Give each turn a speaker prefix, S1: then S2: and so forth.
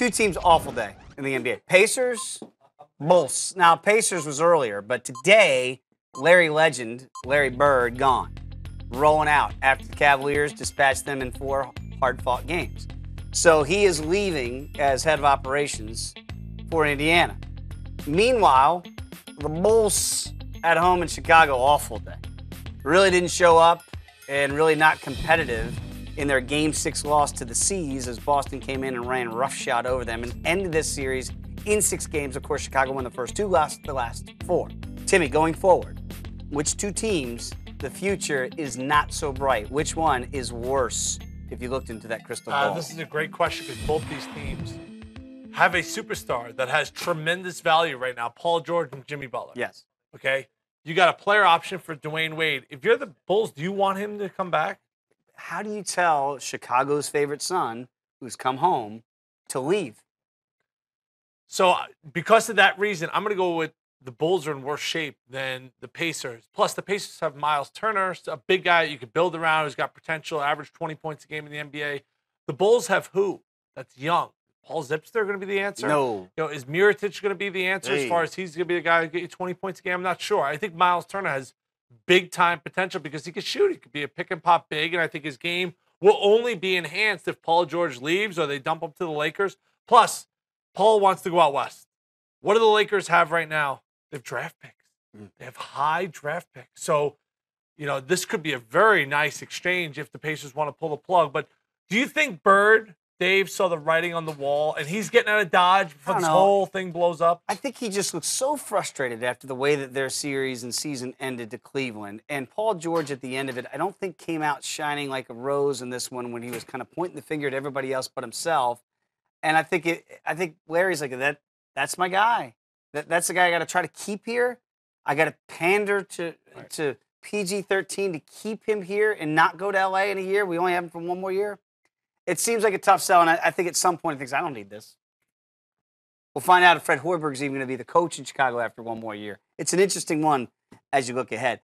S1: Two teams, awful day in the NBA. Pacers, Bulls. Now, Pacers was earlier, but today, Larry Legend, Larry Bird, gone. Rolling out after the Cavaliers dispatched them in 4 hard-fought games. So he is leaving as head of operations for Indiana. Meanwhile, the Bulls at home in Chicago, awful day. Really didn't show up and really not competitive in their Game 6 loss to the Seas as Boston came in and ran roughshod over them and ended this series in 6 games. Of course, Chicago won the first 2, lost the last 4. Timmy, going forward, which 2 teams, the future is not so bright? Which one is worse if you looked into that crystal ball?
S2: This is a great question because both these teams have a superstar that has tremendous value right now, Paul George and Jimmy Butler.
S1: Yes.
S2: Okay? You got a player option for Dwayne Wade. If you're the Bulls, do you want him to come back?
S1: How do you tell Chicago's favorite son, who's come home, to leave?
S2: So because of that reason, I'm going to go with the Bulls are in worse shape than the Pacers. Plus, the Pacers have Miles Turner, a big guy you could build around who's got potential, average 20 points a game in the NBA. The Bulls have who? That's young. Paul Zipster going to be the answer?
S1: No.
S2: Is Mirotic going to be the answer as far as he's going to be the guy who get you 20 points a game? I'm not sure. I think Miles Turner has big-time potential because he can shoot. He could be a pick-and-pop big, and I think his game will only be enhanced if Paul George leaves or they dump him to the Lakers. Plus, Paul wants to go out west. What do the Lakers have right now? They have draft picks. They have high draft picks. So, this could be a very nice exchange if the Pacers want to pull the plug. But do you think Dave saw the writing on the wall and he's getting out of Dodge before this whole thing blows up?
S1: I think he just looks so frustrated after the way that their series and season ended to Cleveland. And Paul George at the end of it, I don't think came out shining like a rose in this one when he was kind of pointing the finger at everybody else but himself. And I think Larry's like, that's my guy. That's the guy I got to try to keep here. I got to pander to PG-13 to keep him here and not go to LA in a year. We only have him for 1 more year. It seems like a tough sell, and I think at some point he thinks, I don't need this. We'll find out if Fred Hoiberg's even going to be the coach in Chicago after 1 more year. It's an interesting one as you look ahead.